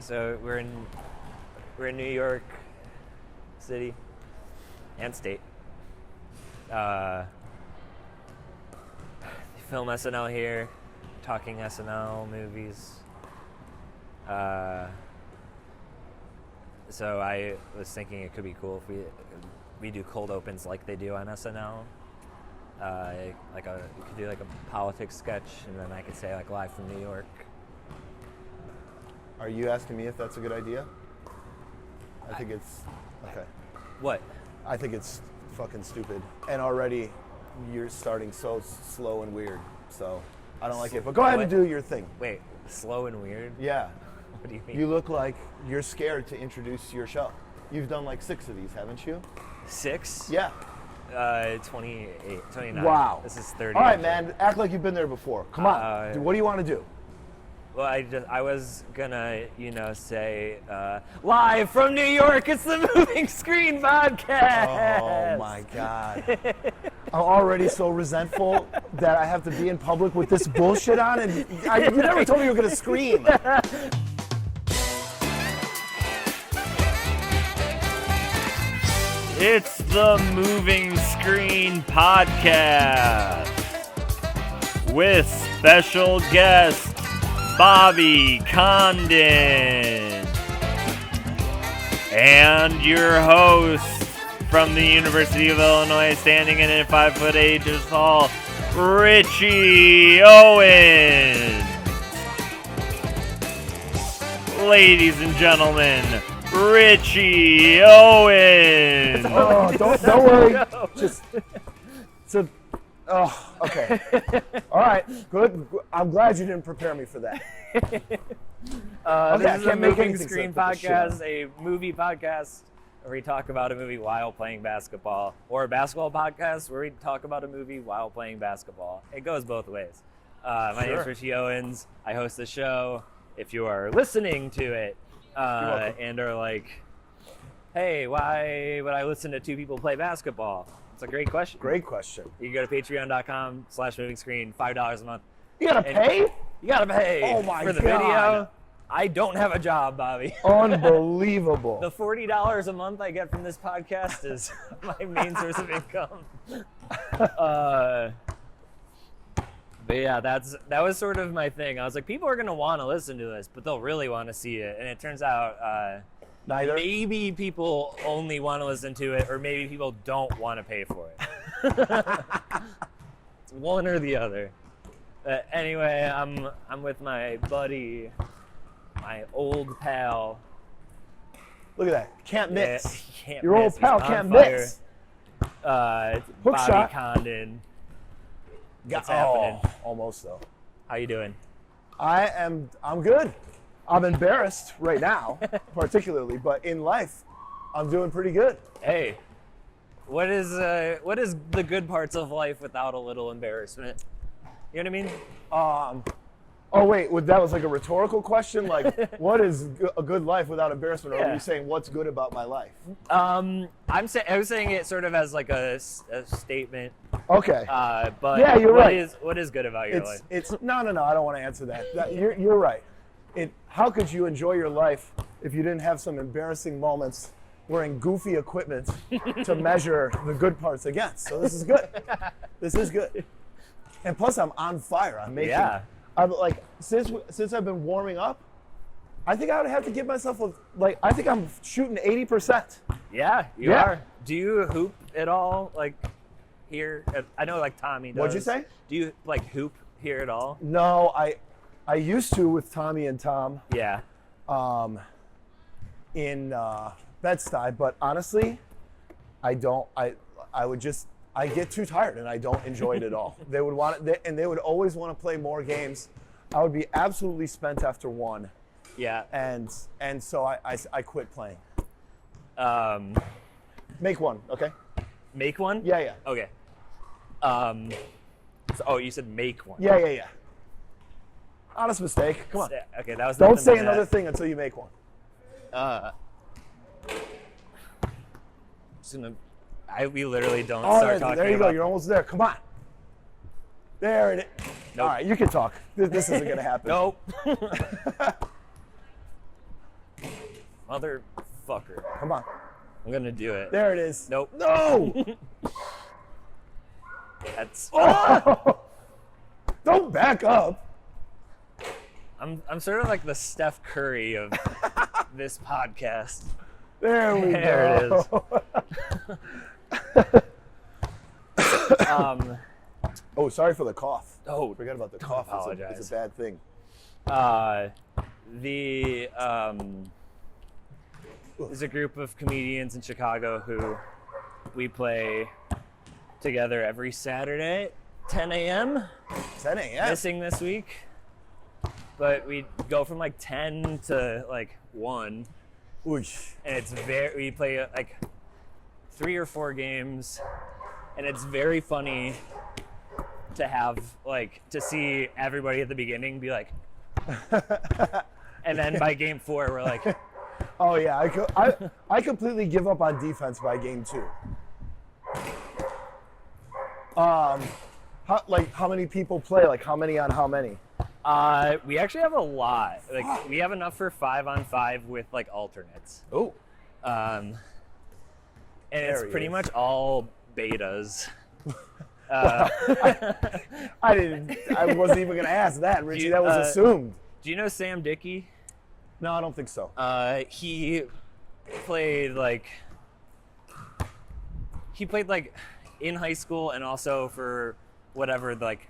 So we're in New York City and state. Film SNL here, talking SNL movies. So I was thinking it could be cool if we do cold opens like they do on SNL. You could do like a politics sketch, and then I could say like live from New York. Are you asking me if that's a good idea? I think it's okay. What? I think it's fucking stupid, and already you're starting so slow and weird. So I don't like it. But go ahead and do your thing. Wait, slow and weird? Yeah. What do you mean? You look like you're scared to introduce your show. You've done like 6 of these, haven't you? 6? Yeah. 28, 29. Wow. This is 30. All right, man. Act like you've been there before. Come on. What do you want to do? Well, I was gonna, say, live from New York, it's the Moving Screen Podcast! Oh, my God. I'm already so resentful that I have to be in public with this bullshit on, and you never told me you were going to scream. It's the Moving Screen Podcast with special guest Bobby Condon and your host from the University of Illinois, standing in at 5'8" tall, Richie Owens. Ladies and gentlemen, Richie Owens. Oh, don't worry. Okay. All right, good. I'm glad you didn't prepare me for that. This is a Moving Screen Podcast, a movie podcast where we talk about a movie while playing basketball, or a basketball podcast where we talk about a movie while playing basketball. It goes both ways. My name is Richie Owens. I host the show. If you are listening to it and are like, hey, why would I listen to 2 people play basketball? It's a great question. Great question. You can go to patreon.com/movingscreen, $5 a month. You gotta pay? You gotta pay for the video. I don't have a job, Bobby. Unbelievable. The $40 a month I get from this podcast is my main source of income. But yeah, that was sort of my thing. I was like, people are gonna want to listen to this, but they'll really want to see it. And it turns out neither. Maybe people only want to listen to it, or maybe people don't want to pay for it. It's one or the other. But anyway, I'm with my buddy, my old pal. Look at that. Can't miss. Can't Your miss. old pal He's can't on fire. miss. Bobby shot. Condon. What's happening? Almost though. How you doing? I'm good. I'm embarrassed right now, particularly, but in life, I'm doing pretty good. Hey, what is the good parts of life without a little embarrassment? You know what I mean? Oh wait, that was like a rhetorical question. Like, what is a good life without embarrassment? Or are you saying what's good about my life? I was saying it sort of as like a statement. Okay. But yeah, you're right. What is good about your life? No. I don't want to answer that. You're right. How could you enjoy your life if you didn't have some embarrassing moments wearing goofy equipment to measure the good parts against? So this is good. This is good. And plus, I'm on fire. I'm making. Yeah. I'm like since I've been warming up, I think I would have to give myself I think I'm shooting 80%. Yeah, you are. Do you hoop at all? Like here, I know like Tommy does. What'd you say? Do you like hoop here at all? No, I used to with Tommy and Tom. Yeah. In Bed-Stuy, but honestly, I don't. I get too tired and I don't enjoy it at all. They would they would always want to play more games. I would be absolutely spent after one. Yeah. And so I quit playing. Make one, okay? Make one? Yeah. Okay. You said make one. Yeah. Honest mistake. Come on. Okay, that was. Don't say another thing until you make one. We literally don't start talking. There you go. You're almost there. Come on. There it is. Nope. All right, you can talk. This isn't going to happen. Nope. Motherfucker. Come on. I'm gonna do it. There it is. Nope. No! That's. Oh! Don't back up. I'm sort of like the Steph Curry of this podcast. There we There go. it is. Oh, sorry for the cough. Oh, Forget about the don't cough. apologize. It's a bad thing. There's a group of comedians in Chicago who we play together every Saturday, 10 a.m. 10 a.m. Missing this week, but we go from like 10 to like 1, Oosh. and we play like 3 or 4 games, and it's very funny to have like to see everybody at the beginning be like, and then by game 4 we're like, Oh yeah, I completely give up on defense by game 2. How many people play? Like how many on how many? we actually have a lot. Like we have enough for 5-on-5 with like alternates. Oh. And There it's he pretty is. much all betas. I wasn't even gonna ask that, Richie. You- That was assumed. Do you know Sam Dickey? No, I don't think so. He played like in high school and also for whatever like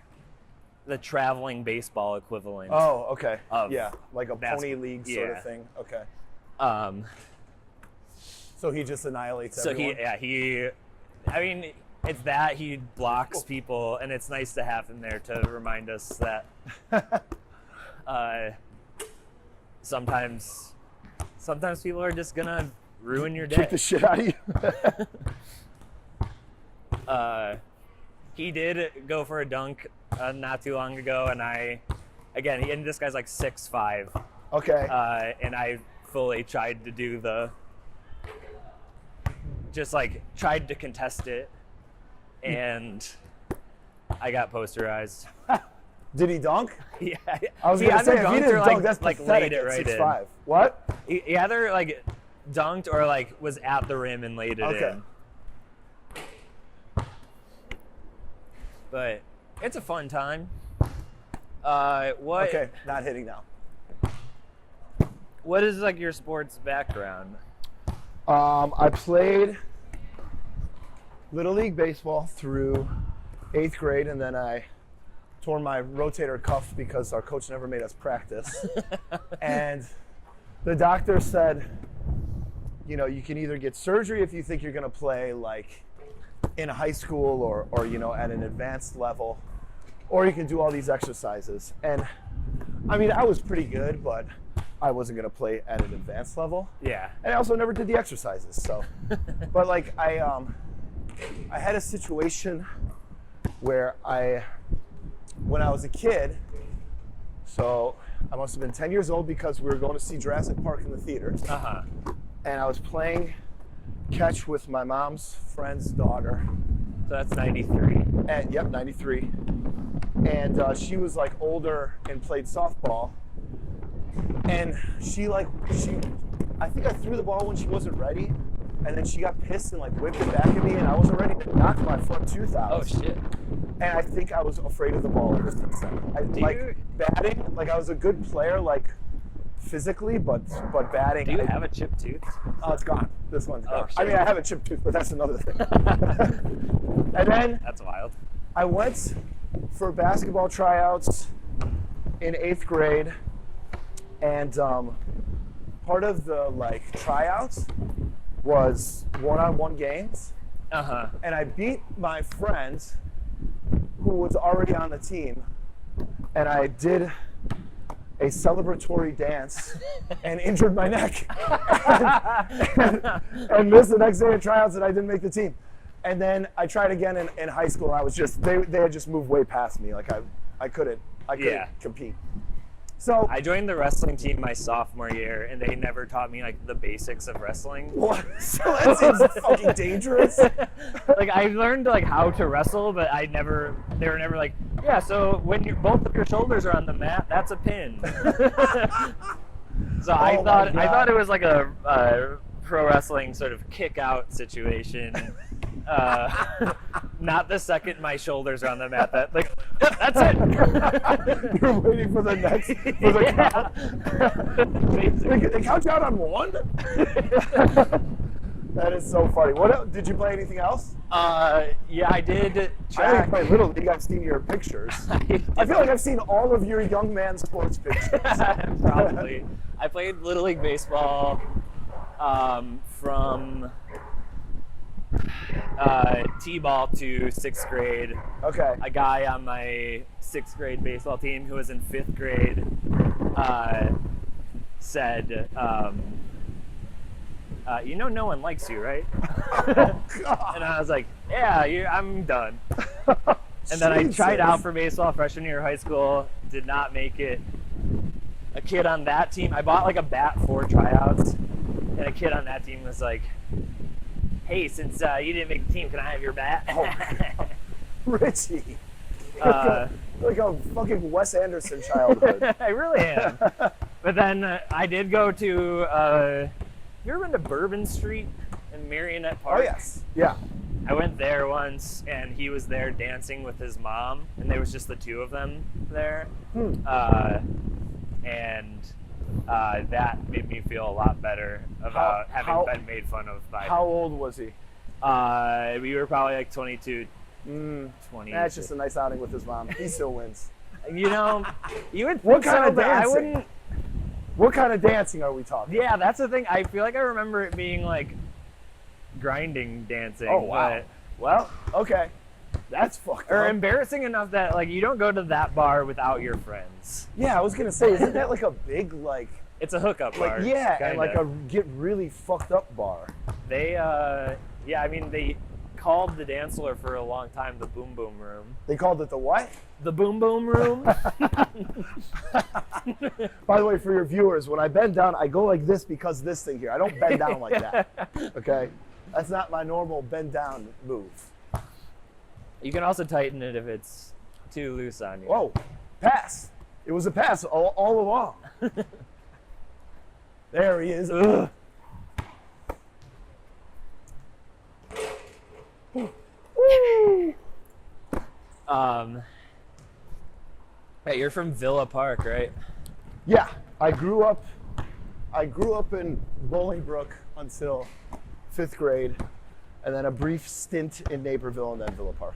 the traveling baseball equivalent. Oh, okay. Of Yeah, like a pony basketball. league sort Yeah. of thing. Okay. Um, So he just annihilates so everyone. I mean, it's that he blocks people, and it's nice to have him there to remind us that sometimes people are just gonna ruin your day. Kick the shit out of you. He did go for a dunk not too long ago, and this guy's like 6'5", Okay. and I fully tried to do tried to contest it, and I got posterized. Did he dunk? Yeah, I was he gonna say either if he dunked didn't or dunk, that's like pathetic laid it at right 6'5". in. What? He either like dunked or like was at the rim and laid it Okay. in. But it's a fun time. Okay, not hitting now. What is like your sports background? I played Little League baseball through 8th grade, and then I tore my rotator cuff because our coach never made us practice. And the doctor said, you know, you can either get surgery if you think you're going to play like in high school or at an advanced level, or you can do all these exercises. And I mean, I was pretty good, but I wasn't going to play at an advanced level. Yeah. And I also never did the exercises. So, but like I had a situation where when I was a kid, so I must have been 10 years old because we were going to see Jurassic Park in the theater. Uh-huh. And I was playing catch with my mom's friend's daughter. So that's 93. And yep, 93. And she was like older and played softball. And I think I threw the ball when she wasn't ready. And then she got pissed and like whipped it back at me, and I wasn't ready to knock my front tooth out. Oh shit. And I think I was afraid of the ball ever since then. Batting, like I was a good player, like physically, but batting. Do you have a chipped tooth? Oh, it's gone. This one's gone. shit. I mean, I have a chipped tooth, but that's another thing. And then That's wild. I went for basketball tryouts in 8th grade, and part of the like tryouts was one-on-one games, Uh-huh. and I beat my friend who was already on the team, and I did a celebratory dance and injured my neck and missed the next day of tryouts, and I didn't make the team. And then I tried again in high school. I was just they had just moved way past me. Like I couldn't compete. So I joined the wrestling team my sophomore year, and they never taught me like the basics of wrestling. what? So that seems fucking dangerous. Like I learned like how to wrestle, but they were never like, yeah, so when both of your shoulders are on the mat, that's a pin. So I Oh my thought God. it was like a pro wrestling sort of kick out situation. Not the second my shoulders are on the mat. That like that's it. You're waiting for the next for the count. They count you out on one. That is so funny. What else? Did you play anything else? Yeah, I did I track. didn't play Little League. I've seen your pictures. I feel like I've seen all of your young man sports pictures. Probably. I played Little League baseball from T-ball to 6th grade. Okay. A guy on my 6th grade baseball team who was in 5th grade said, you know no one likes you, right? Oh, God. And I was like, yeah, I'm done. And then I tried out for baseball freshman year of high school, did not make it. A kid on that team, I bought like a bat for tryouts, and a kid on that team was like, hey, since you didn't make the team, can I have your bat? Oh, Richie. Like a fucking Wes Anderson childhood. I really am. But then I did go to, have you ever been to Bourbon Street in Marionette Park? Oh, yes. Yeah. I went there once, and he was there dancing with his mom, and there was just the two of them there. And that made me feel a lot better about having been made fun of by How old was he? we were probably like 22, 20. That's just a nice outing with his mom. He still wins. You know, you would What think kind so, of but I dancing? wouldn't. What kind of dancing are we talking? Yeah, that's the thing. I feel like I remember it being like grinding dancing. Oh, wow. But, Well, okay. That's fucked or up. embarrassing enough that like you don't go to that bar without your friends. Yeah, I was going to say, isn't that like a big, like It's a hookup bar. yeah, kinda. and like a get really fucked up bar? They, yeah, I mean, they called the dance floor for a long time the Boom Boom Room. They called it the what? The Boom Boom Room? By the way, for your viewers, when I bend down, I go like this because this thing here. I don't bend down like that. Okay? That's not my normal bend down move. You can also tighten it if it's too loose on you. Whoa, pass. It was a pass all along. There he is. Ugh. Woo. Hey, you're from Villa Park, right? Yeah, I grew up in Bolingbrook until 5th grade, and then a brief stint in Naperville and then Villa Park.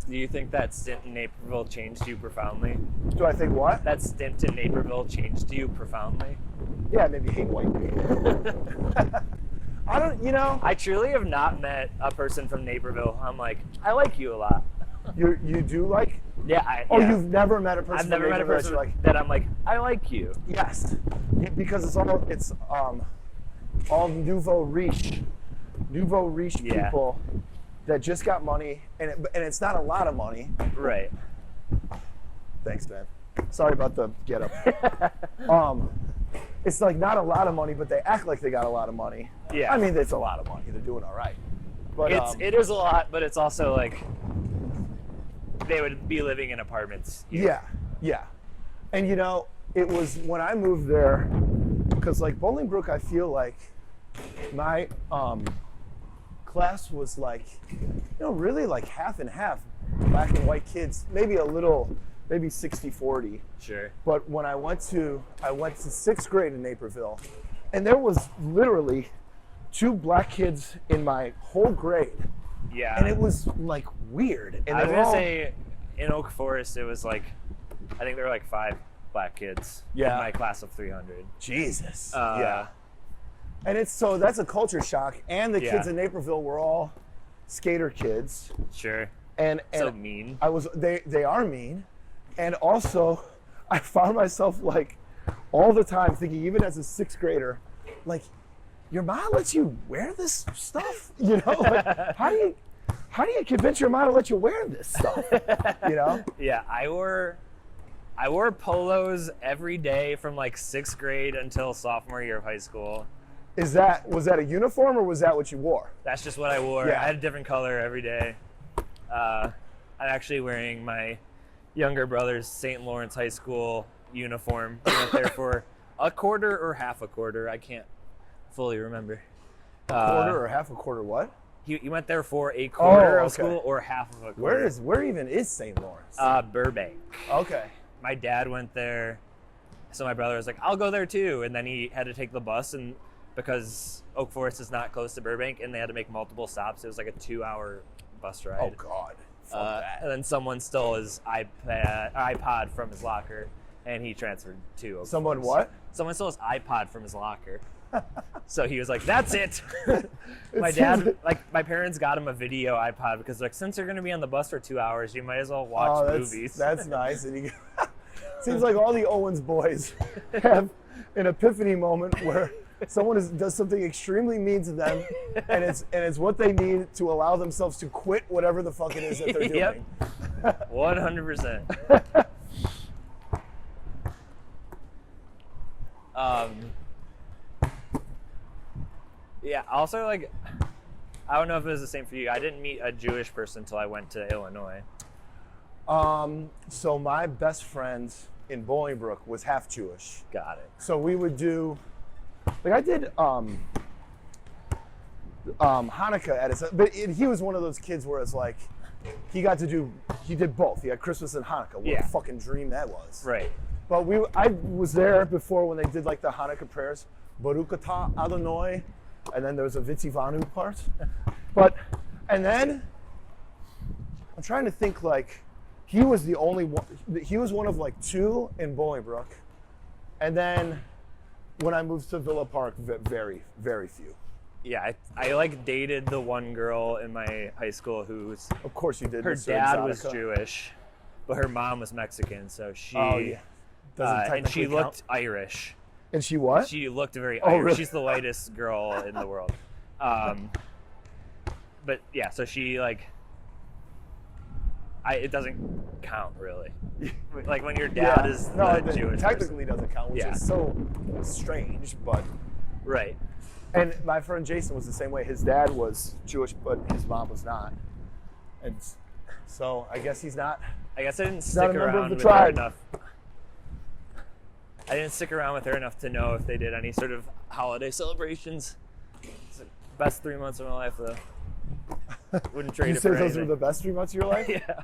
Do you think that stint in Naperville changed you profoundly? Do I think what? That stint in Naperville changed you profoundly? Yeah, it made me hate white people. I don't, you know. I truly have not met a person from Naperville. I'm like, I like you a lot. You do like? Yeah. Oh, yeah. you've never met a person. I've never from met a Naperville person like. that I'm like, I like you. Yes, because it's all nouveau riche Yeah. people that just got money, and it's not a lot of money. Right. Thanks, man. Sorry about the get up. It's like not a lot of money, but they act like they got a lot of money. Yeah. I mean, it's a lot of money. They're doing all right. But It is a lot, but it's also like they would be living in apartments. yeah, yeah. And you know, it was when I moved there, because like Bolingbrook, I feel like my class was like, really like half and half, black and white kids, maybe 60-40. Sure. But when I went to 6th grade in Naperville, and there was literally 2 black kids in my whole grade, Yeah. and it was like weird. And I was they were gonna all- say in Oak Forest it was like, I think there were like 5 black kids in my class of 300. Jesus. Uh, Yeah. And that's a culture shock. And the kids Yeah. in Naperville were all skater kids. Sure. And So mean. they are mean. And also I found myself like all the time thinking, even as a 6th grader, like, your mom lets you wear this stuff? Like, how do you convince your mom to let you wear this stuff? Yeah, I wore polos every day from like 6th grade until sophomore year of high school. Was that a uniform or was that what you wore? That's just what I wore. Yeah. I had a different color every day. I'm actually wearing my younger brother's St. Lawrence High School uniform. We went there for A quarter or half a quarter. I can't fully remember. Quarter or half a quarter what? He went there for a quarter of okay. school or half of a quarter. Where even is St. Lawrence? Burbank. Okay. My dad went there, so my brother was like, I'll go there too. And then he had to take the bus, and because Oak Forest is not close to Burbank, and they had to make multiple stops, it was like a 2-hour bus ride. Oh, God. Fuck that. And then someone stole his iPod from his locker, and he transferred to Oak Someone Forest. what? Someone stole his iPod from his locker. So he was like, that's it. My parents got him a video iPod because like, since you're going to be on the bus for 2 hours, you might as well watch movies. That's nice. And he seems like all the Owens boys have an epiphany moment where someone does something extremely mean to them, and it's what they need to allow themselves to quit whatever the fuck it is that they're doing. 100%. Yeah, also, like, I don't know if it was the same for you. I didn't meet a Jewish person until I went to Illinois. So my best friend in Bolingbrook was half Jewish. Got it. So we would do, like I did Hanukkah at his, but he was one of those kids where it's like, he did both. He had Christmas and Hanukkah. What a fucking dream that was. Right. But I was there before when they did like the Hanukkah prayers, Baruch atah Adonai, and then there was a Vitzivanu part. And then I'm trying to think, like, he was the only one. He was one of like two in Bolingbrook, and then when I moved to Villa Park, very, very few. Yeah, I like dated the one girl in my high school who's, of course you did. Her Mr. dad was Exotica. Jewish, but her mom was Mexican, so she Doesn't and she technically count. looked Irish. And she what? She looked very Irish. Really? She's the whitest girl in the world. But yeah, so she like, it doesn't count really. Like when your dad is the Jewish technically doesn't count, which is so strange, but right. And my friend Jason was the same way. His dad was Jewish, but his mom was not, and so I guess he's not. I guess I didn't not stick a member of around the with tribe. her enough. I didn't stick around with her enough to know if they did any sort of holiday celebrations. It's the best 3 months of my life, though. Wouldn't trade You it said for those anything. were the best 3 months of your life? Yeah.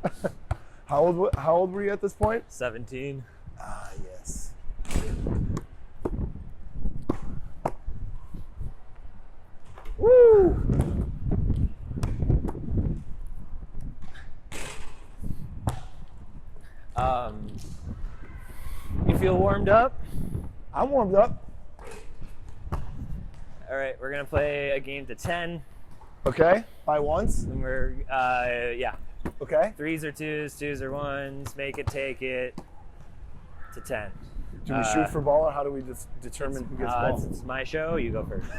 How old were you at this point? 17. Ah, yes. Woo! You feel warmed up? I'm warmed up. All right, we're gonna play a game to 10, Okay. By ones. and we're Okay. 3s or 2s, 2s or 1s, make it, take it to 10. Do we shoot for ball, or how do we just determine who gets ball? It's my show. You go first.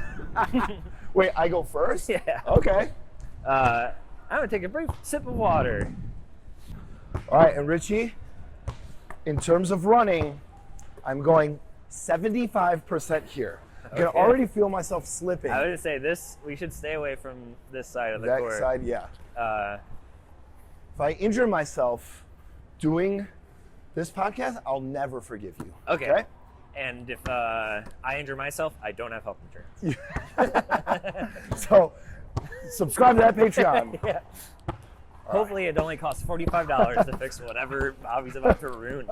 Wait, I go first? Yeah. Okay. I'm gonna take a brief sip of water. All right, and Richie, in terms of running, I'm going 75% here. I can Okay. already feel myself slipping. I would say this. We should stay away from this side of the That court. side, yeah. If If I injure myself doing this podcast, I'll never forgive you. Okay. And if I injure myself, I don't have health insurance. So, subscribe to that Patreon. Yeah. Hopefully, it only costs $45 to fix whatever Bobby's about to ruin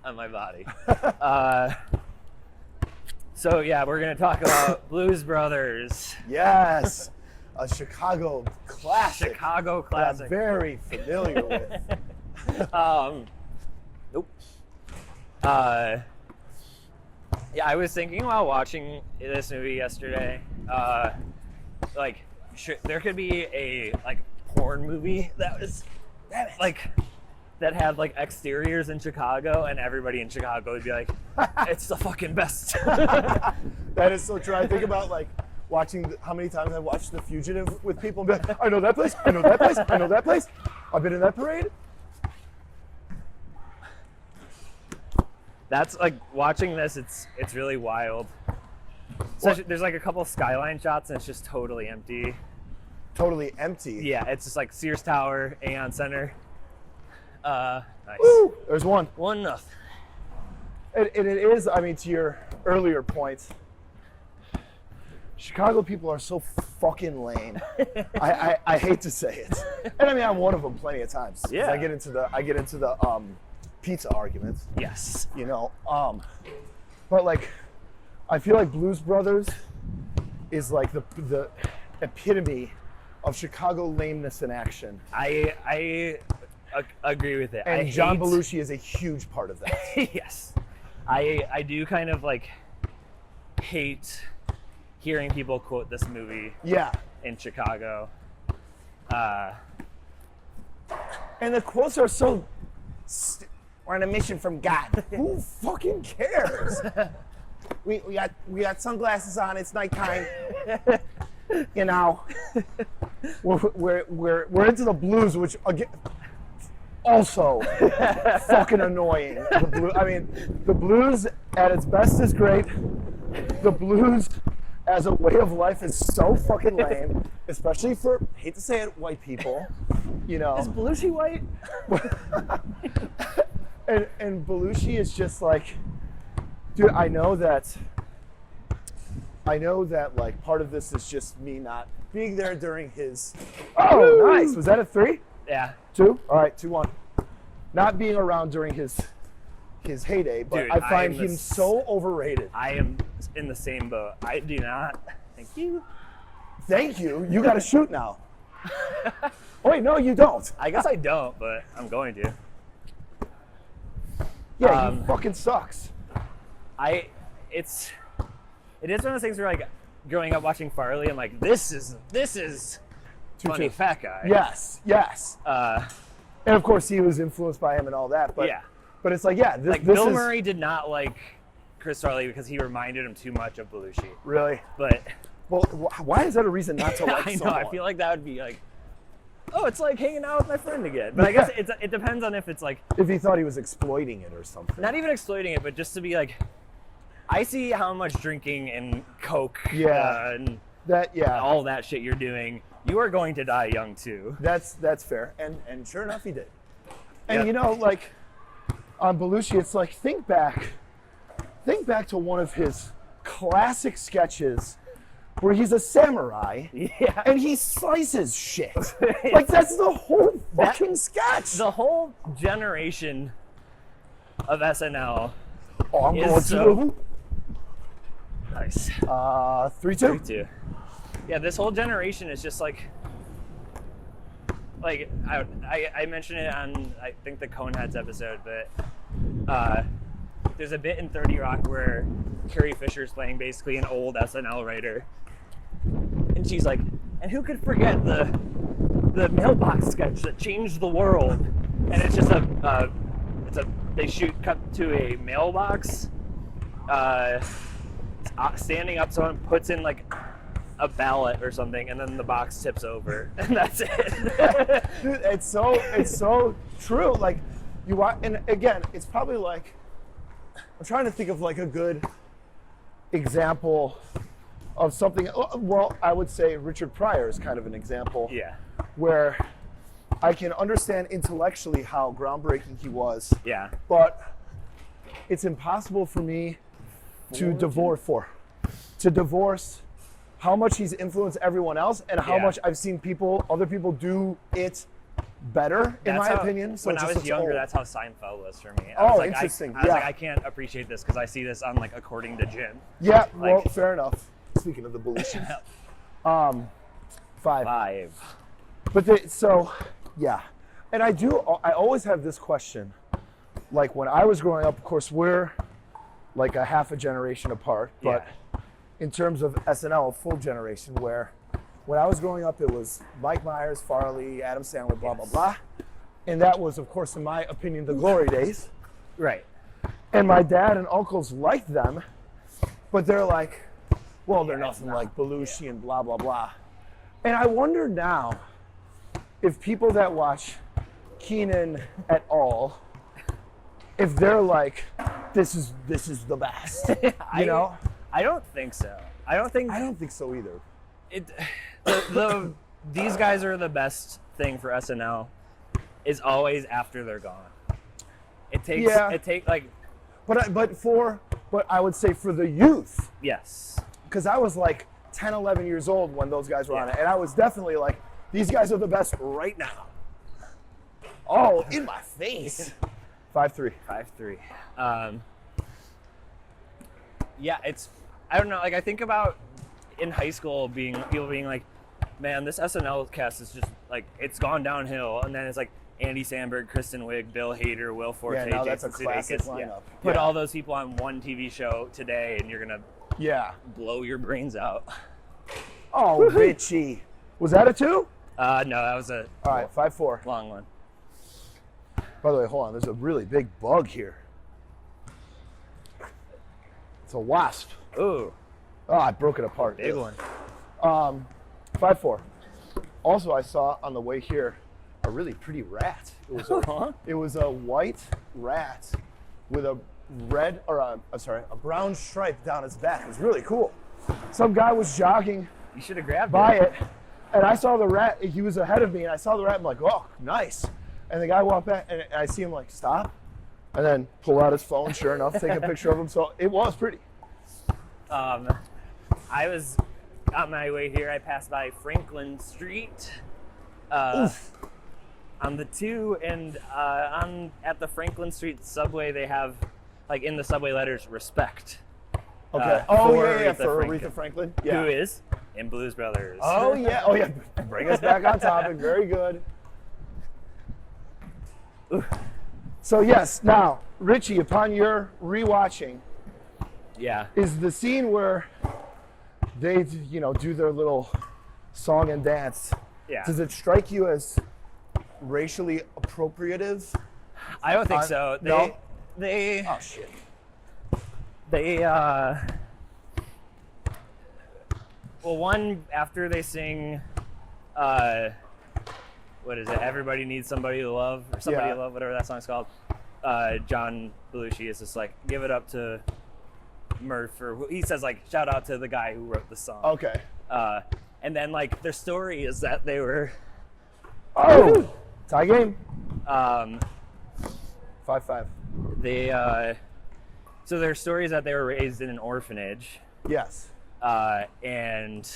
on my body. So yeah, we're gonna talk about Blues Brothers. Yes, a Chicago classic. Chicago that classic. I'm very familiar with. Nope. Yeah, I was thinking while watching this movie yesterday, there could be a porn movie that was that had exteriors in Chicago, and everybody in Chicago would be like, "It's the fucking best." That is so true. I think about watching how many times I've watched The Fugitive with people and be like, I know that place, I know that place, I know that place. I've been in that parade. That's watching this. It's really wild. So there's a couple skyline shots, and it's just totally empty. Totally empty. Yeah, it's just Sears Tower, Aeon Center. Nice. Woo! There's one. 1-0. And it is, I mean, to your earlier point, Chicago people are so fucking lame. I hate to say it, and I mean I'm one of them plenty of times. Yeah. I get into the pizza arguments. Yes. You know, but like, I feel like Blues Brothers is like the epitome of Chicago lameness in action. I agree with it. And John Belushi is a huge part of that. Yes. I do kind of like hate hearing people quote this movie Yeah. in Chicago. And the quotes are so, we're on a mission from God. Who fucking cares? we got sunglasses on, it's nighttime. You know. We're into the blues, which again, also fucking annoying. The blues at its best is great. The blues as a way of life is so fucking lame, especially for, hate to say it, white people. You know. Is Belushi white? and Belushi is just like, dude, I know that like part of this is just me not being there during his. Oh, nice. Was that a 3? Yeah. 2? All right, 2-1. Not being around during his heyday, but Dude, I find him so overrated. I am in the same boat. I do not. Thank you. Thank you. You got to shoot now. Oh wait, no, you don't. I guess I don't, but I'm going to. Yeah, he fucking sucks. It is one of those things where like growing up watching Farley, I'm like, this is funny fat guy. Yes. And of course he was influenced by him and all that, but yeah. But it's like, yeah, this Bill is, Murray did not like Chris Farley because he reminded him too much of Belushi. Really? But well, why is that a reason not to like I know. someone? I feel like that would be like, oh, it's like hanging out with my friend again. But I guess it depends on if it's like, if he thought he was exploiting it or something. not even exploiting it, but just to be like, I see how much drinking and coke and all that shit you're doing. You are going to die young too. That's fair, and sure enough, he did. And Yep. you know, like on Belushi, it's like think back to one of his classic sketches where he's a samurai and he slices shit. Like that's the whole fucking sketch. The whole generation of SNL. Oh, I'm is going so- to the Nice. 3-2. 3-2. Yeah, this whole generation is just like I mentioned it on I think the Coneheads episode, but there's a bit in 30 Rock where Carrie Fisher's playing basically an old SNL writer, and she's like, and who could forget the mailbox sketch that changed the world? And it's just they cut to a mailbox, standing up, someone puts in like a ballot or something, and then the box tips over, and that's it. Dude, it's so true. Like you watch, and again, it's probably like I'm trying to think of like a good example of something. Well, I would say Richard Pryor is kind of an example. Yeah. Where I can understand intellectually how groundbreaking he was. Yeah. But it's impossible for me to divorce how much he's influenced everyone else and how much I've seen other people do it better, in my opinion. So when it I just was looks younger, old. that's how Seinfeld was for me. Interesting. I was like, I can't appreciate this because I see this on like According to Jim. Yeah, well, fair enough. Speaking of the Belushi. 5. 5. But and I always have this question. Like when I was growing up, of course, we're like a half a generation apart, but in terms of SNL, a full generation, where when I was growing up, it was Mike Myers, Farley, Adam Sandler, blah, blah, blah. And that was, of course, in my opinion, the glory days. Right. And my dad and uncles liked them, but they're like, well, they're nothing like Belushi and blah, blah, blah. And I wonder now if people that watch Kenan et al., if they're like, this is the best, you know? I don't think so. I don't think so either. These guys are the best thing for SNL is always after they're gone. It takes like. But for but I would say for the youth, Yes. because I was like 10, 11 years old when those guys were on Yeah. it, and I was definitely like, these guys are the best right now. Oh, in my face. 5'3". 5'3". Yeah, I don't know, like I think about in high school people being like, man, this SNL cast is just like, it's gone downhill. And then it's like Andy Samberg, Kristen Wiig, Bill Hader, Will Forte, Yeah, now that's a Jason classic Sudeikis. lineup. Put Yeah. all those people on one TV show today and you're gonna blow your brains out. Oh, Richie. Was that a 2? No, that was a All right, 5'4". long one. By the way, hold on. There's a really big bug here. It's a wasp. Ooh, Oh, I broke it apart. big one. 5'4". Also, I saw on the way here a really pretty rat. It was a white rat with a red or a brown stripe down its back. It was really cool. Some guy was jogging You should have grabbed by it, and I saw the rat. He was ahead of me, and I saw the rat. I'm like, oh, nice. And the guy walked back, and I see him like stop, and then pull out his phone. Sure enough, take a picture of him. So it was pretty. I was on my way here. I passed by Franklin Street on the 2, and at the Franklin Street subway, they have like in the subway letters respect. Okay. For Aretha Franklin. Yeah. Who is in Blues Brothers. Oh yeah. Bring us back on topic. Very good. So yes, now Richie, upon your rewatching, Yeah. is the scene where they, do their little song and dance. Yeah. Does it strike you as racially appropriative? I don't think so. No? They Oh shit. well, one after they sing what is it? Everybody Needs Somebody to Love, or Somebody Yeah. to Love, whatever that song's called. John Belushi is just like, give it up to Murph, or he says like, shout out to the guy who wrote the song. Okay. And then like their story is that they were Oh, tie game. 5-5. they so their story is that they were raised in an orphanage. Yes. And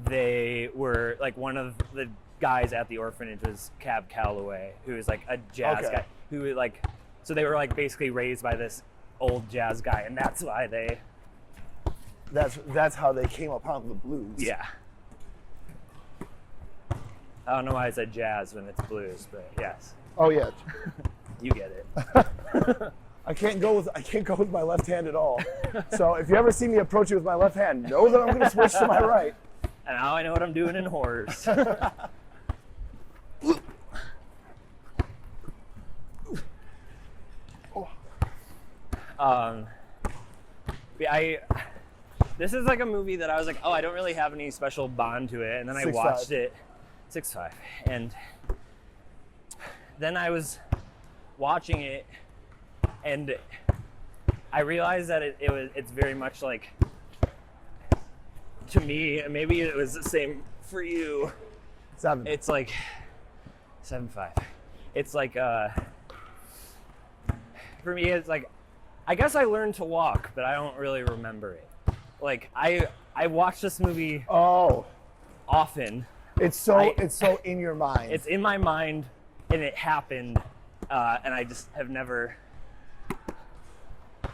they were like, one of the guys at the orphanage was Cab Calloway, who is like a jazz Okay. guy who like, so they were like basically raised by this old jazz guy, and that's why they That's how they came upon the blues. yeah. I don't know why I said jazz when it's blues, but yes, Oh yeah. you get it. I can't go with my left hand at all. So if you ever see me approach it with my left hand, know that I'm going to switch to my right. And now I know what I'm doing in horrors. Yeah, this is like a movie that I was like, oh, I don't really have any special bond to it, and then I 6'5". watched it, 6'5", and then I was watching it, and I realized that it's very much like, to me, and maybe it was the same for you. 7. It's like 7'5". It's like for me, it's like, I guess I learned to walk, but I don't really remember it. Like I watch this movie Oh, often. it's so in your mind. It's in my mind, and it happened, and I just have never,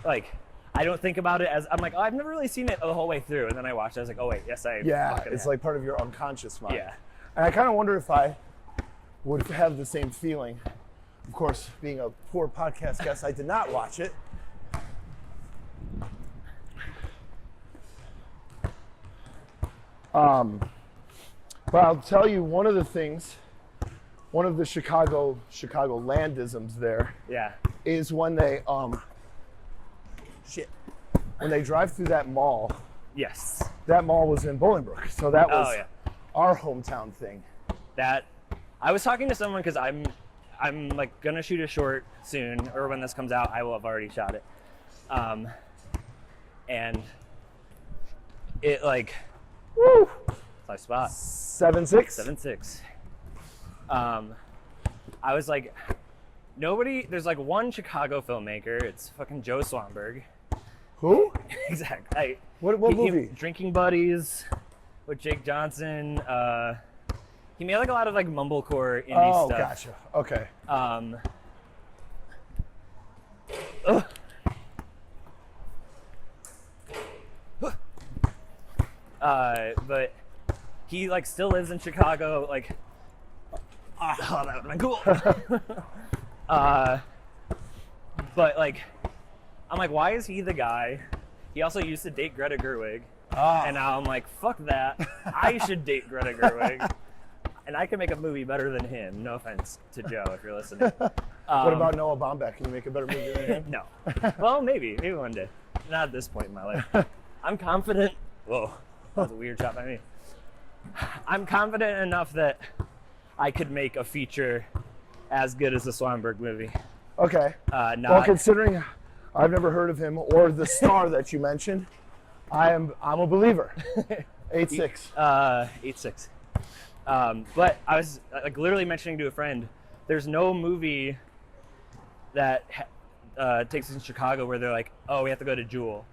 like, I don't think about it as, I'm like, oh, I've never really seen it the whole way through, and then I watched it, I was like, oh wait, yes, I yeah, fucking it's have. like part of your unconscious mind. Yeah. And I kind of wonder if I would have the same feeling. Of course, being a poor podcast guest, I did not watch it. But I'll tell you one of the things, one of the Chicago landisms there Yeah. is when they when they drive through that mall. Yes. That mall was in Bolingbrook, so that was Oh yeah. our hometown thing. That I was talking to someone because I'm like gonna shoot a short soon, or when this comes out, I will have already shot it. And it like, Woo! my spot 7-6. 7'6". I was like, there's like one Chicago filmmaker. It's fucking Joe Swanberg, Who? Exactly. What movie? Drinking Buddies with Jake Johnson. He made like a lot of like mumblecore indie stuff. Oh, gotcha. Okay. But he like still lives in Chicago. Like, oh, that would've been cool. But like, I'm like, why is he the guy? He also used to date Greta Gerwig, and now I'm like, fuck that. I should date Greta Gerwig, and I can make a movie better than him. No offense to Joe if you're listening. What about Noah Baumbach? Can you make a better movie than him? No. Well, maybe one day. Not at this point in my life. I'm confident. Whoa, that was a weird shot by me. I'm confident enough that I could make a feature as good as the Swanberg movie. Okay. Well, considering I've never heard of him or the star that you mentioned, I'm a believer. 8-6. 8-6. But I was like literally mentioning to a friend, there's no movie that takes us in Chicago where they're like, oh, we have to go to Jewel.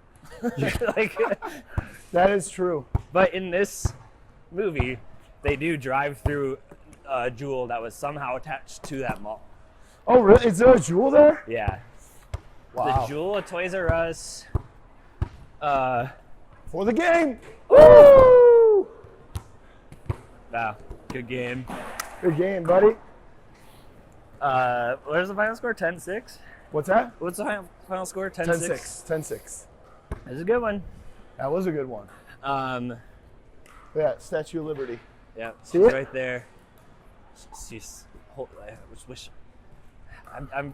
Like, that is true. But in this movie, they do drive through Jewel that was somehow attached to that mall. Oh, really? Is there a Jewel there? Yeah. Wow. The Jewel, a Toys R Us. For the game. Woo! Wow. Good game. Good game, buddy. Where's the final score? 10-6? What's that? What's the final score? 10-6? 10-6. This is a good one. That was a good one. Yeah, Statue of Liberty. Yeah, See she's it? right there. She's.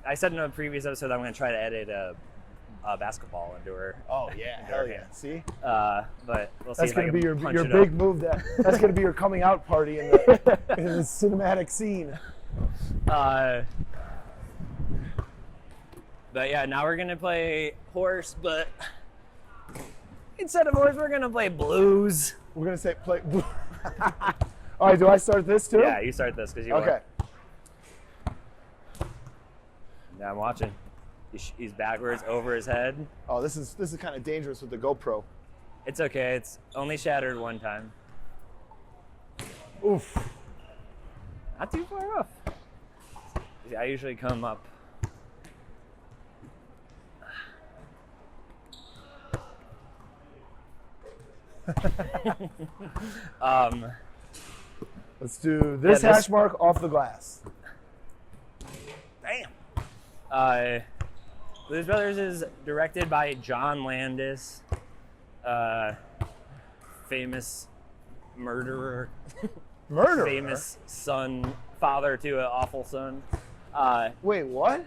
I said in a previous episode I'm going to try to edit a basketball into her. Oh yeah, hell yeah! See, but we'll see. That's going to be your big move. That's going to be your coming out party in the cinematic scene. But yeah, now we're going to play horse, but instead of horse, we're going to play blues. We're going to say play. All right, do I start this too? Yeah, you start this because you. Okay. Yeah, I'm watching. He's backwards over his head. Oh, this is kind of dangerous with the GoPro. It's okay. It's only shattered one time. Oof. Not too far off. I usually come up. Let's do this hash mark off the glass. Damn. Blues Brothers is directed by John Landis, famous murderer. Famous son, father to an awful son. Wait, what?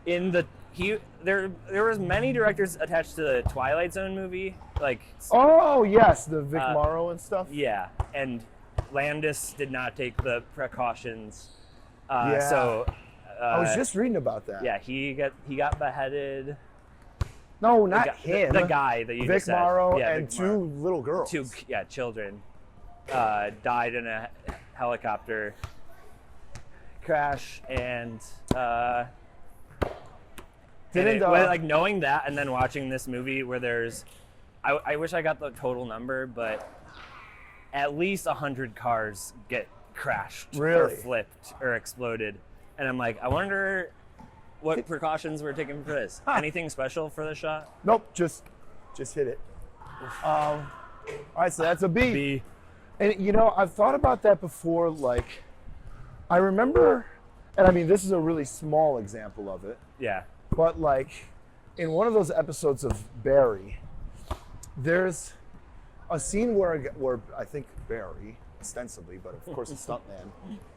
There was many directors attached to the Twilight Zone movie, like. Oh yes, the Vic Morrow and stuff. Yeah, and Landis did not take the precautions. Yeah. So. I was just reading about that. Yeah, he got beheaded. No, not him. The guy that you Vic just said. Morrow Yeah, and Vic two Morrow. little girls. Children died in a helicopter crash, and knowing that, and then watching this movie where there's, I wish I got the total number, but at least 100 cars get crashed or flipped or exploded. And I'm like, I wonder what precautions were taken for this. Anything special for the shot? Nope, just hit it. All right, so that's a B. B. And I've thought about that before. Like, I remember, and I mean, this is a really small example of it. Yeah. But like, in one of those episodes of Barry, there's a scene where I think Barry, ostensibly, but of course a stuntman,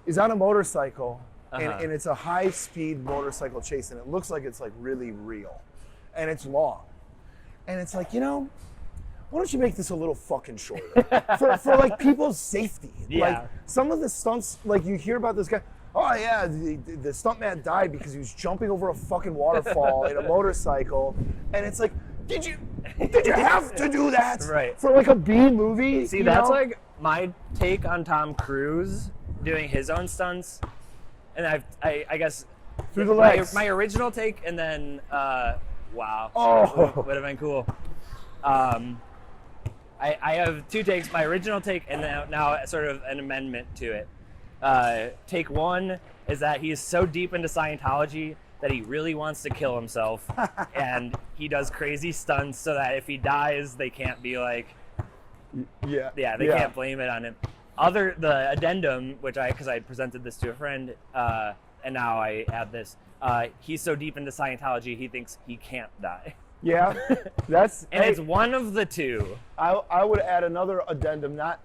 is on a motorcycle. And it's a high-speed motorcycle chase, and it looks like it's like really real, and it's long, and it's like, why don't you make this a little fucking shorter for like people's safety? Yeah. Like some of the stunts, like you hear about this guy. Oh yeah, the stuntman died because he was jumping over a fucking waterfall in a motorcycle, and it's like, did you have to do that? Right. For like a B movie? See, that's like my take on Tom Cruise doing his own stunts. And I guess through the legs. My original take, and then wow, would have been cool. I have two takes. My original take, and now sort of an amendment to it. Take one is that he is so deep into Scientology that he really wants to kill himself, and he does crazy stunts so that if he dies, they can't be like, they can't blame it on him. The addendum, because I presented this to a friend, and now I add this. He's so deep into Scientology, he thinks he can't die. Yeah, it's one of the two. I would add another addendum, not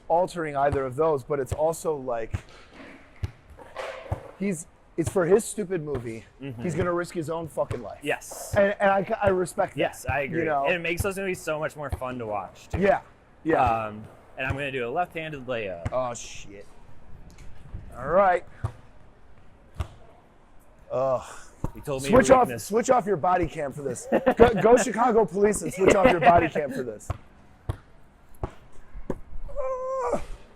altering either of those, but it's also like it's for his stupid movie. Mm-hmm. He's gonna risk his own fucking life. Yes, and I respect that. Yes, I agree. And it makes those movies so much more fun to watch too. Yeah. And I'm gonna do a left-handed layup. Oh shit! All right. Ugh. You told me switch off your body cam for this. Go Chicago police and switch off your body cam for this.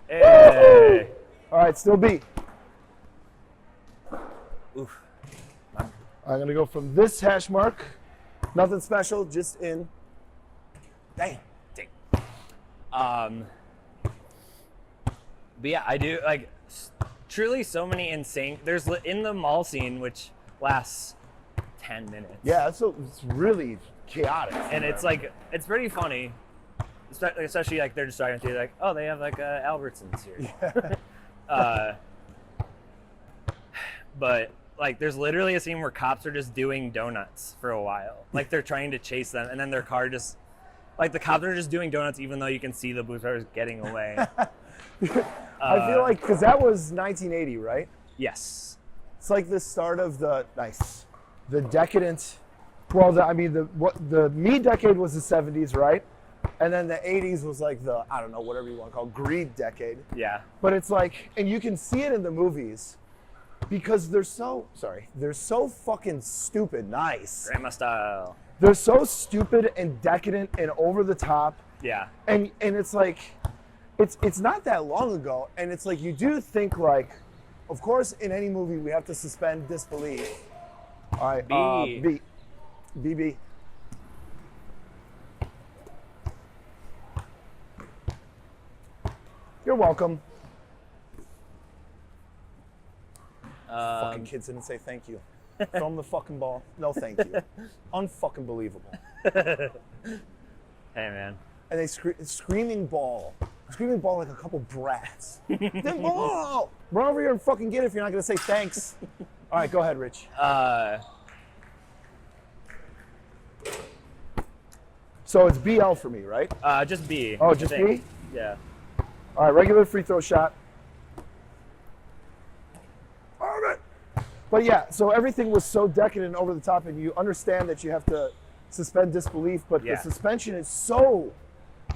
Hey. All right, still B. Oof. I'm gonna go from this hash mark. Nothing special, just in. Dang. But yeah, I do like truly so many insane. There's in the mall scene, which lasts 10 minutes. Yeah, it's really chaotic. And it's like, it's pretty funny. Especially like they're just driving through, like, oh, they have like Albertsons here. Yeah. But like, there's literally a scene where cops are just doing donuts for a while. Like they're trying to chase them, and then their car just, like the cops are just doing donuts, even though you can see the booze drivers getting away. I feel like, because that was 1980, right? Yes. It's like the start of the decadent. Well, the me decade was the 70s, right? And then the 80s was like the, I don't know, whatever you want to call it, greed decade. Yeah. But it's like, and you can see it in the movies because they're so fucking stupid nice. Grandma style. They're so stupid and decadent and over the top. Yeah. And it's like, it's not that long ago, and it's like you do think like, of course, in any movie we have to suspend disbelief. All right, B. You're welcome. Fucking kids didn't say thank you. Throw them the fucking ball. No, thank you. Unfucking believable. Hey, man. And they screaming ball like a couple brats. The ball! Run over here and fucking get it if you're not gonna say thanks. All right, go ahead, Rich. So it's BL for me, right? Just B. Oh, just B? Yeah. All right, regular free throw shot. All right. But yeah, so everything was so decadent and over the top, and you understand that you have to suspend disbelief, but the suspension is so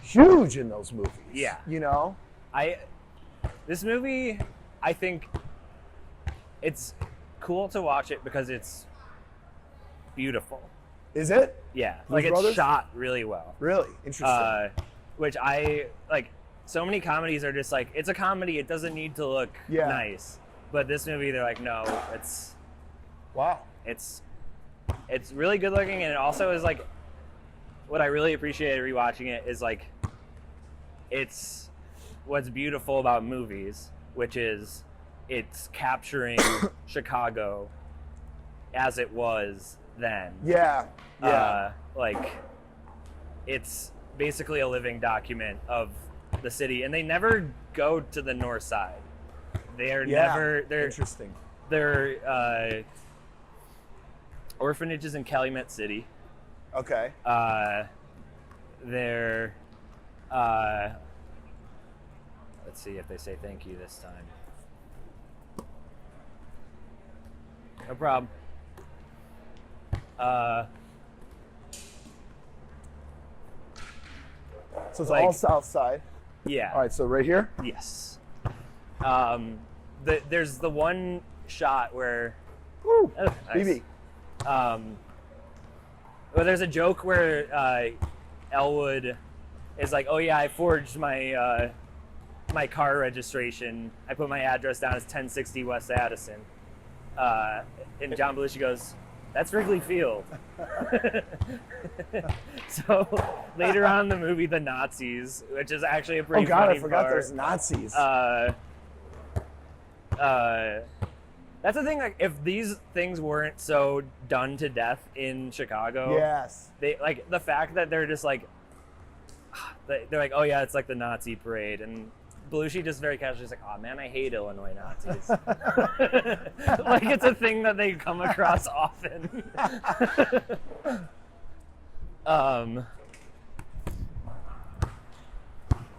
huge in those movies. Yeah. You know? This movie, I think it's cool to watch it because it's beautiful. Is it? Yeah. Like it's shot really well. Really? Interesting. Which I like. So many comedies are just like, it's a comedy, it doesn't need to look nice. But this movie, they're like, no, it's really good looking, and it also is like, what I really appreciated rewatching it is like, it's what's beautiful about movies, which is it's capturing Chicago as it was then. Yeah. Like, it's basically a living document of the city, and they never go to the north side. They're interesting. They're orphanages in Calumet City. Okay. They're let's see if they say thank you this time. No problem. So it's like, all south side. Yeah. All right, so right here? Yes. There's the one shot where... Woo! Oh, nice. BB. Well, there's a joke where Elwood is like, oh yeah, I forged my my car registration. I put my address down as 1060 West Addison. And John Belushi goes, That's Wrigley Field. So later on in the movie, the Nazis, which is actually a pretty Oh God, funny I forgot part, there's Nazis. that's the thing. Like, if these things weren't so done to death in Chicago, yes. they like the fact that they're just like, they're like, oh yeah, it's like the Nazi parade, and Belushi just very casually is like, oh man, I hate Illinois Nazis. Like, it's a thing that they come across often.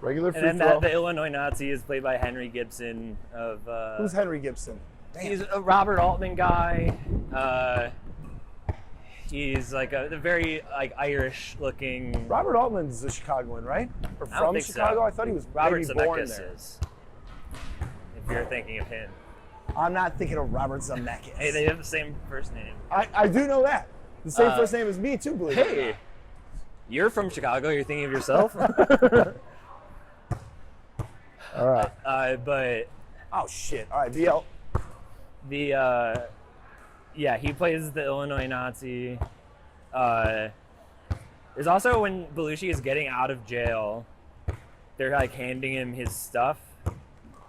Regular free And then throw. the Illinois Nazi is played by Henry Gibson of. Who's Henry Gibson? Damn. He's a Robert Altman guy. He's like a very like Irish-looking. Robert Altman's a Chicagoan, right? Or I don't from think Chicago? so. I thought he was Robert maybe born Zemeckis there. is. If you're thinking of him. I'm not thinking of Robert Zemeckis. Hey, they have the same first name. I do know that. The same first name as me too, believe it or Hey, not. you're from Chicago. You're thinking of yourself. All right. But Oh shit. All right, BL. the yeah, he plays the Illinois Nazi. There's also when Belushi is getting out of jail, they're like handing him his stuff.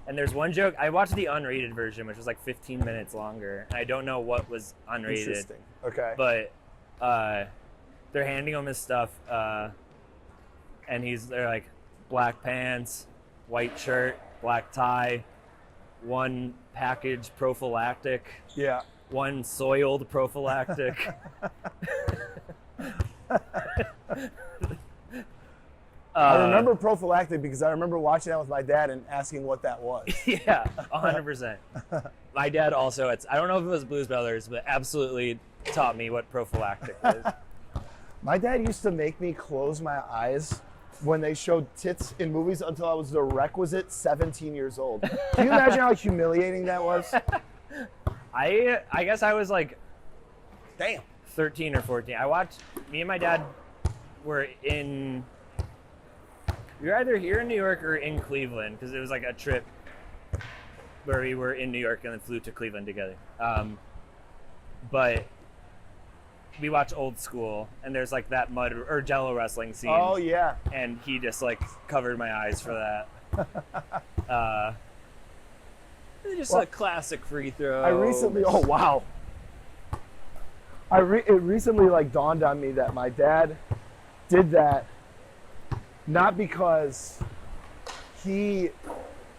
And there's one joke, I watched the unrated version, which was like 15 minutes longer. And I don't know what was unrated. Interesting. Okay. But they're handing him his stuff, and they're like black pants, white shirt, black tie, one package prophylactic, Yeah. one soiled prophylactic. I remember prophylactic because I remember watching that with my dad and asking what that was. Yeah, 100%. My dad also, I don't know if it was Blues Brothers, but absolutely taught me what prophylactic is. My dad used to make me close my eyes when they showed tits in movies until I was the requisite 17 years old. Can you imagine how humiliating that was? I guess I was like Damn. 13 or 14. Me and my dad were we were either here in New York or in Cleveland, because it was like a trip where we were in New York and then flew to Cleveland together. But we watched Old School, and there's like that mud or Jello wrestling scene. Oh yeah. And he just like covered my eyes for that. Just a classic free throw. I recently. Oh wow. It recently like dawned on me that my dad did that not because he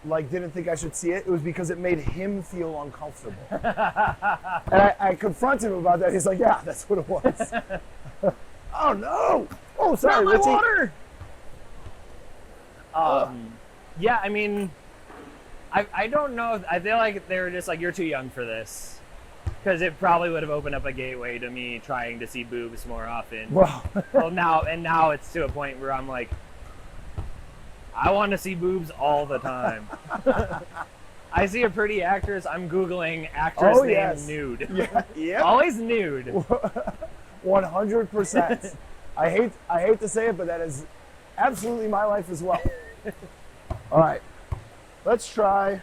like didn't think I should see it. It was because it made him feel uncomfortable. And I confronted him about that. He's like, "Yeah, that's what it was." Oh no! Oh, sorry, Not my Richie. water. Yeah, I mean, I don't know. I feel like they were just like, you're too young for this. Because it probably would have opened up a gateway to me trying to see boobs more often. Well, now it's to a point where I'm like, I want to see boobs all the time. I see a pretty actress, I'm Googling actress named nude. Yeah, yeah. Always nude. 100%. I hate to say it, but that is absolutely my life as well. All right, let's try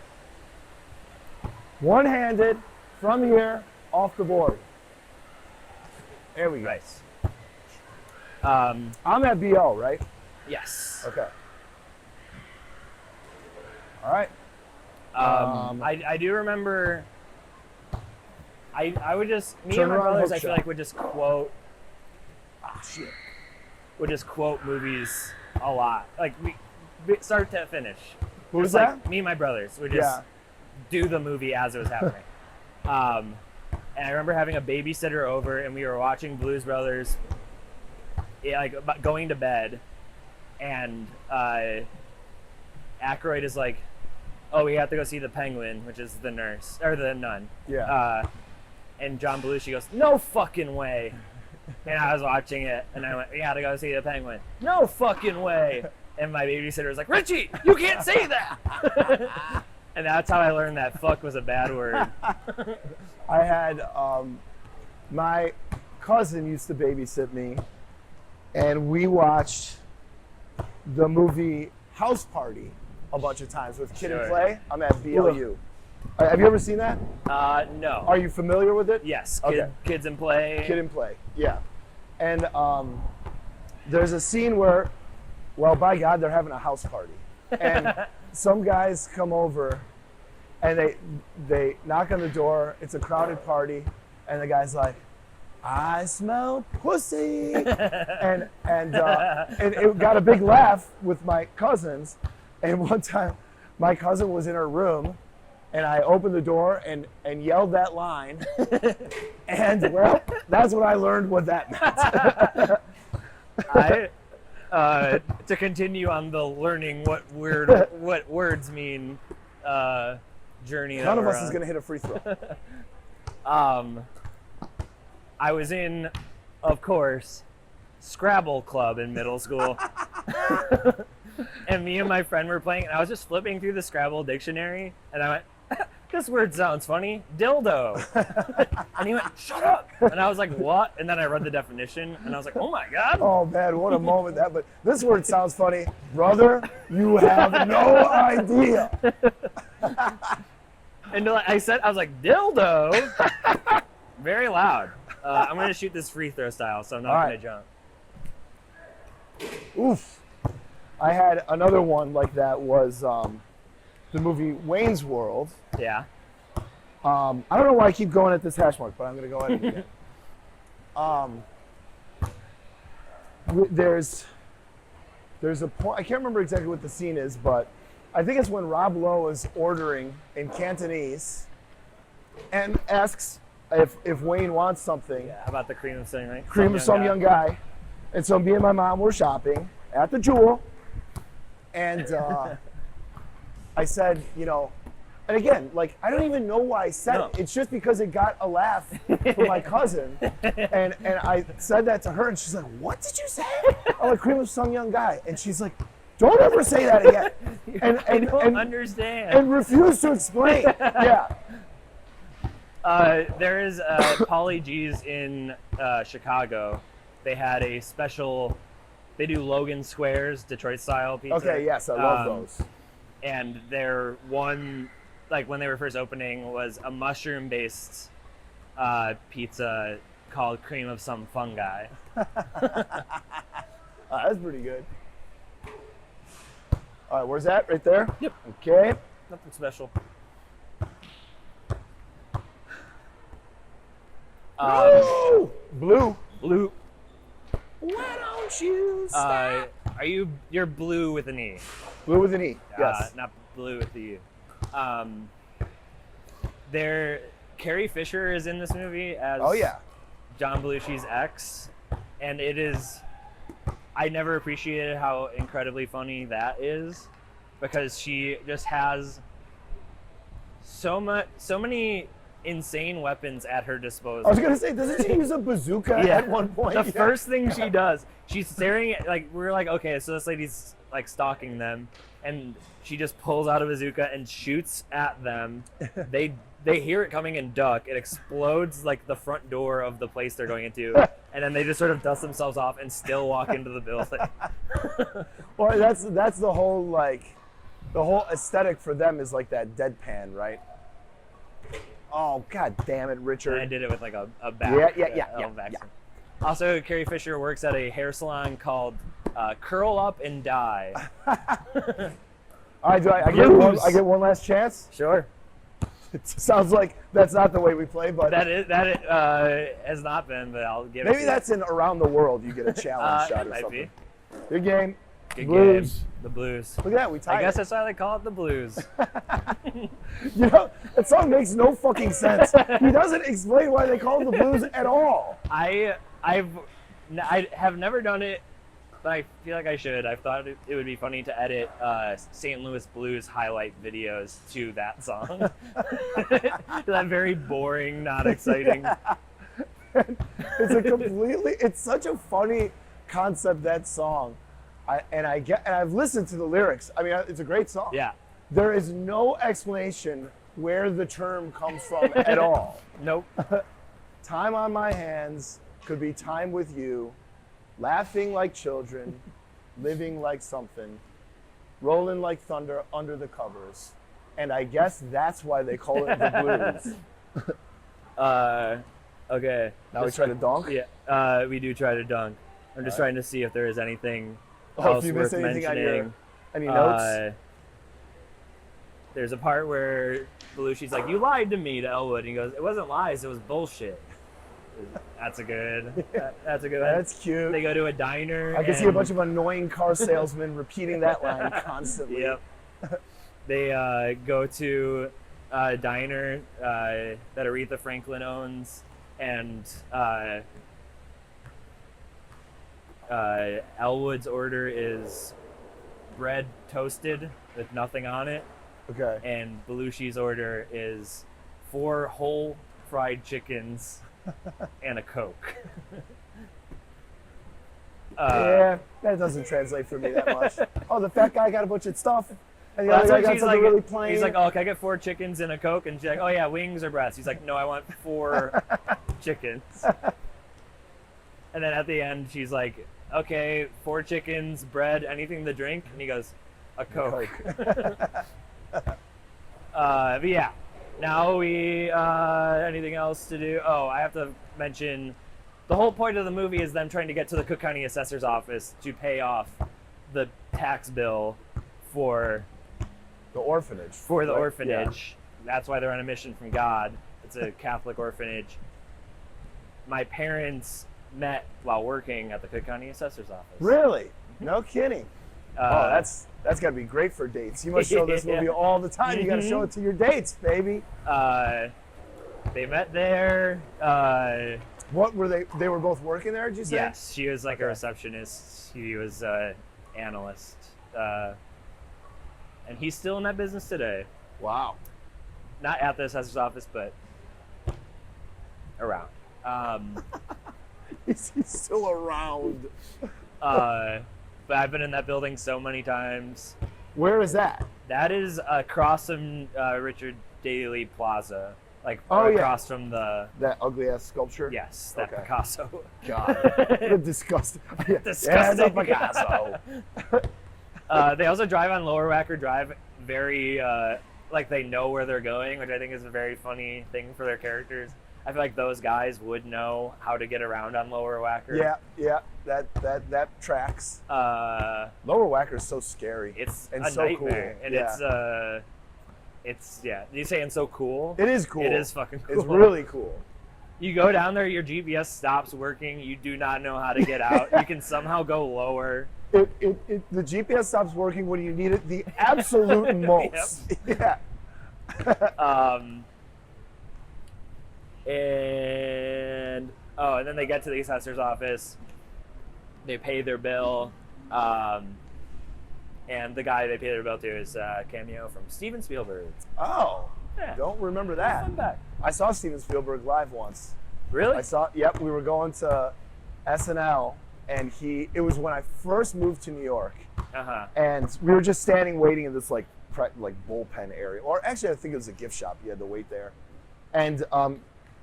one-handed from here off the board. There we go. Nice. I'm at BL, right? Yes. Okay. All right. I do remember. I would just me Turn and my around, brothers hook I feel shot. like would just quote Shit. movies a lot, like start to finish. Who was Just like that? me and my brothers would just do the movie as it was happening. And I remember having a babysitter over, and we were watching Blues Brothers, like going to bed, and Aykroyd is like, "Oh, we have to go see the Penguin," which is the nurse or the nun. Yeah. And John Belushi goes, "No fucking way." And I was watching it, and I went, "We gotta go see the Penguin." "No fucking way." And my babysitter was like, "Richie, you can't say that." And that's how I learned that fuck was a bad word. I had my cousin used to babysit me, and we watched the movie House Party a bunch of times with Kid and Sure. Play. I'm at BLU. Have you ever seen that? No. Are you familiar with it? Yes. Okay. Kids in Play. Kid and Play, yeah. And there's a scene where, well, by God, they're having a house party. And some guys come over and they knock on the door. It's a crowded party. And the guy's like, I smell pussy. and it got a big laugh with my cousins. And one time, my cousin was in her room, and I opened the door and yelled that line. And, well, that's when I learned what that meant. To continue on the learning what words mean journey. None of us is going to hit a free throw. I was in, of course, Scrabble Club in middle school. And me and my friend were playing, and I was just flipping through the Scrabble dictionary, and I went, this word sounds funny, dildo. And he went, shut up. And I was like, what? And then I read the definition, and I was like, oh my God. Oh man, what a moment that, but this word sounds funny. Brother, you have no idea. And I was like, dildo? Very loud. I'm going to shoot this free throw style, so I'm not going to jump. Oof. I had another one like that was the movie Wayne's World. Yeah. I don't know why I keep going at this hash mark, but I'm going to go ahead and again. There's a point, I can't remember exactly what the scene is, but I think it's when Rob Lowe is ordering in Cantonese and asks if Wayne wants something. Yeah, how about the cream of some, right? Cream of some young guy. And so me and my mom were shopping at the Jewel, and I said, and again, like, I don't even know why I said it. It's just because it got a laugh from my cousin, and I said that to her, and she's like, what did you say? I'm like, cream of some young guy. And she's like, don't ever say that again. And I don't understand. And refuse to explain. Yeah. There is Polly G's in Chicago. They had a special, they do Logan Squares, Detroit style pizza. Okay, yes, I love those. And their one, like when they were first opening, was a mushroom based pizza called Cream of Some Fungi. That's pretty good. All right, where's that? Right there? Yep. Okay. Nothing special. Blue. Why don't you stop? You're blue with an E. Blue with an E, yes. Not blue with the U. Carrie Fisher is in this movie as John Belushi's ex, and it is, I never appreciated how incredibly funny that is, because she just has so many insane weapons at her disposal. I was gonna say, doesn't she use a bazooka at one point? The first thing she does, she's staring at, like, we're like, okay, so this lady's like stalking them, and she just pulls out a bazooka and shoots at them. They hear it coming and duck. It explodes like the front door of the place they're going into, and then they just sort of dust themselves off and still walk into the building. Well, that's the whole aesthetic for them is like that deadpan, right? Oh, God damn it, Richard. And I did it with like a back. Yeah. Also, Carrie Fisher works at a hair salon called Curl Up and Die. All right, I get one last chance? Sure. It sounds like that's not the way we play, but that has not been, but I'll give it. Maybe that's in Around the World. You get a challenge shot or might something. Be. Good game. Good Blues. game. The Blues. Look at that, we tied. I guess that's why they call it the Blues. That song makes no fucking sense. He doesn't explain why they call it the Blues at all. I have never done it, but I feel like I should. I thought it would be funny to edit St. Louis Blues highlight videos to that song. To that very boring, not exciting. It's such a funny concept, that song. I've listened to the lyrics. I mean, it's a great song. Yeah. There is no explanation where the term comes from at all. Nope. Time on my hands could be time with you, laughing like children, living like something, rolling like thunder under the covers. and I guess that's why they call it the blues. Okay. Now we try to dunk? Yeah, we do try to dunk. I'm just trying to see if there is anything else if you worth miss anything mentioning. Any notes? There's a part where Belushi's like, "You lied to me," to Elwood. And he goes, "It wasn't lies, it was bullshit." That's a good. That's a good one. That's cute. They go to a diner. I can see a bunch of annoying car salesmen repeating that line constantly. Yep. They go to a diner that Aretha Franklin owns, and Elwood's order is bread toasted with nothing on it. Okay. And Belushi's order is 4 whole fried chickens and a Coke. Yeah, that doesn't translate for me that much. Oh, the fat guy got a bunch of stuff, and the other guy got something really plain. He's like, "Oh, can I get 4 chickens and a Coke?" And she's like, "Oh yeah, wings or breasts?" He's like, "No, I want 4 chickens." And then at the end, she's like, "Okay, 4 chickens, bread, anything to drink?" And he goes, "A Coke." But yeah, now we anything else to do? Oh, I have to mention the whole point of the movie is them trying to get to the Cook County Assessor's office to pay off the tax bill for the orphanage. Orphanage. Yeah. That's why they're on a mission from God. It's a Catholic orphanage. My parents met while working at the Cook County Assessor's office. Really? No kidding. That's got to be great for dates. You must show this movie all the time. You got to show it to your dates, baby. They met there. What were they? They were both working there, did you say? Yes, she was like a receptionist. He was an analyst. And he's still in that business today. Wow. Not at the assessor's office, but around. He's still around. But I've been in that building so many times. Where is that? That is across from Richard Daley Plaza. Like across from that ugly ass sculpture? Yes, that Picasso. God. What a disgusting. Disgusting. Yeah, Picasso. They also drive on Lower Wacker Drive very like they know where they're going, which I think is a very funny thing for their characters. I feel like those guys would know how to get around on Lower Wacker. Yeah, that tracks. Lower Wacker is so scary. It's and a so nightmare, cool. And it's you say it's so cool. It is cool. It is fucking cool. It's really cool. You go down there, your GPS stops working. You do not know how to get out. You can somehow go lower. The GPS stops working when you need it the absolute most. Yep. Yeah. And then they get to the assessor's office. They pay their bill, and the guy they pay their bill to is a cameo from Steven Spielberg. Oh, yeah. Don't remember that. Fun fact. I saw Steven Spielberg live once. Really? Yep, we were going to SNL, and it was when I first moved to New York, and we were just standing waiting in this like bullpen area, or actually I think it was a gift shop. You had to wait there, and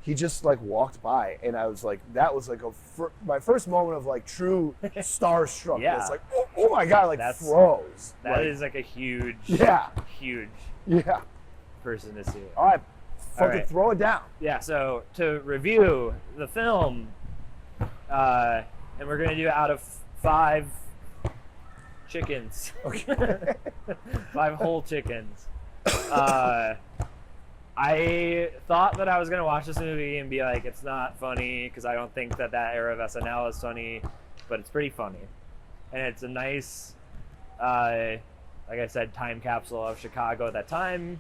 he just like walked by, and I was like, that was like my first moment of like true starstruck. Yeah. It's like, oh my God, like froze. That is like a huge, huge person to see. All right, fucking throw it down. Yeah, so to review the film, and we're gonna do it out of 5 chickens. Okay. 5 whole chickens. I thought that I was going to watch this movie and be like, it's not funny, because I don't think that era of SNL is funny, but it's pretty funny. And it's a nice, like I said, time capsule of Chicago at that time.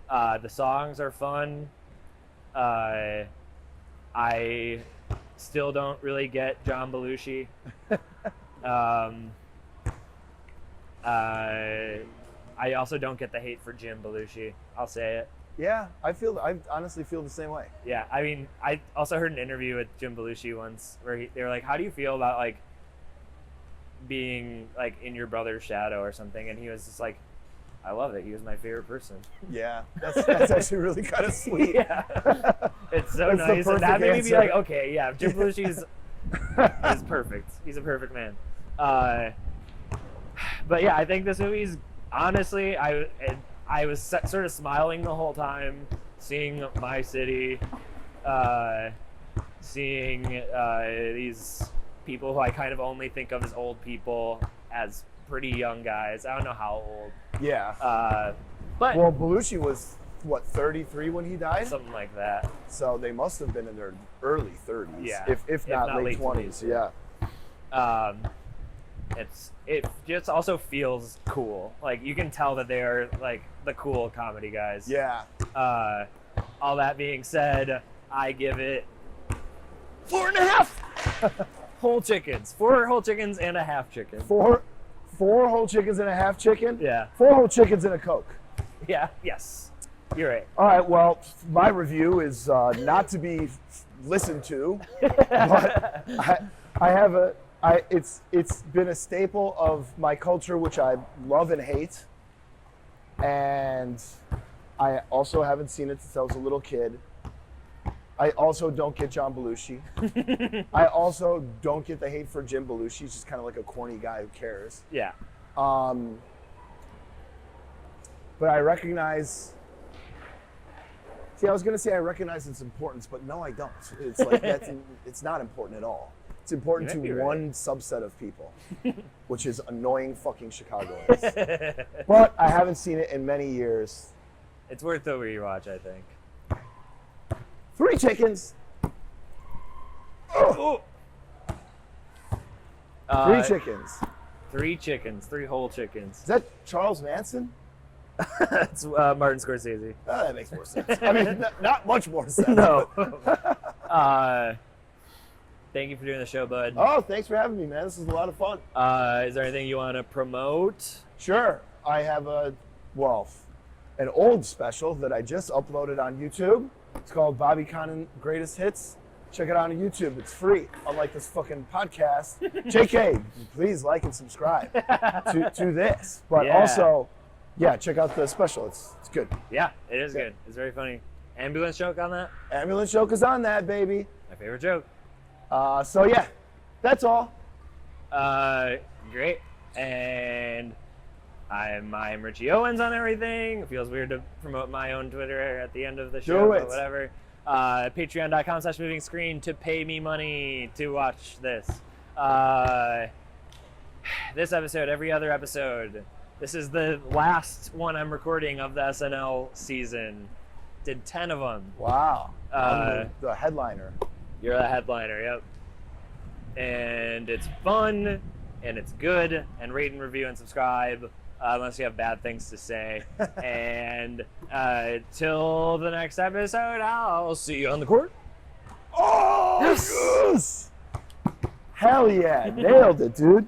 The songs are fun. I still don't really get John Belushi. I also don't get the hate for Jim Belushi. I'll say it. Yeah, I honestly feel the same way. Yeah, I mean, I also heard an interview with Jim Belushi once where they were like, "How do you feel about like being like in your brother's shadow or something?" And he was just like, "I love it. He was my favorite person." Yeah, that's actually really kind of sweet. Yeah, it's so nice. And that made me be like, okay, yeah, Jim Belushi is perfect. He's a perfect man. But yeah, I think this movie's honestly, I was sort of smiling the whole time, seeing my city, seeing these people who I kind of only think of as old people as pretty young guys. I don't know how old. Yeah. But Well, Belushi was, what, 33 when he died? something like that. So they must have been in their early 30s. Yeah. If not late 20s. Yeah. It just also feels cool. Like, you can tell that they are like the cool comedy guys. Yeah. All that being said, I give it 4.5 whole chickens. 4 whole chickens and a half chicken. Four whole chickens and a half chicken? Yeah. 4 whole chickens and a Coke. Yeah. Yes. You're right. All right, well, my review is not to be listened to, but it's been a staple of my culture, which I love and hate, and I also haven't seen it since I was a little kid. I also don't get John Belushi. I also don't get the hate for Jim Belushi. He's just kind of like a corny guy who cares. Yeah. But I recognize. See, I was going to say I recognize its importance, but no, I don't. It's like it's not important at all. It's important to one subset of people, which is annoying fucking Chicagoans. But I haven't seen it in many years. It's worth the rewatch, I think. 3 chickens. Oh. 3 chickens. 3 chickens. 3 whole chickens. Is that Charles Manson? That's Martin Scorsese. Oh, that makes more sense. I mean, not much more sense. No. Thank you for doing the show, bud. Oh, thanks for having me, man. This is a lot of fun. Is there anything you want to promote? Sure. I have an old special that I just uploaded on YouTube. It's called Bobby Condon Greatest Hits. Check it out on YouTube. It's free, unlike this fucking podcast. JK, please like and subscribe to this. But also, yeah, check out the special. It's good. Yeah, it is good. It's very funny. Ambulance joke on that? Ambulance joke is on that, baby. My favorite joke. So yeah, that's all. Great. And I'm Richie Owens on everything. It feels weird to promote my own Twitter at the end of the show, but whatever. Patreon.com/moving screen to pay me money to watch this. This episode, every other episode. This is the last one I'm recording of the SNL season. Did 10 of them. Wow. The headliner. You're the headliner, yep. And it's fun, and it's good, and rate and review and subscribe, unless you have bad things to say. And till the next episode, I'll see you on the court. Oh, yes! Hell yeah, nailed it, dude.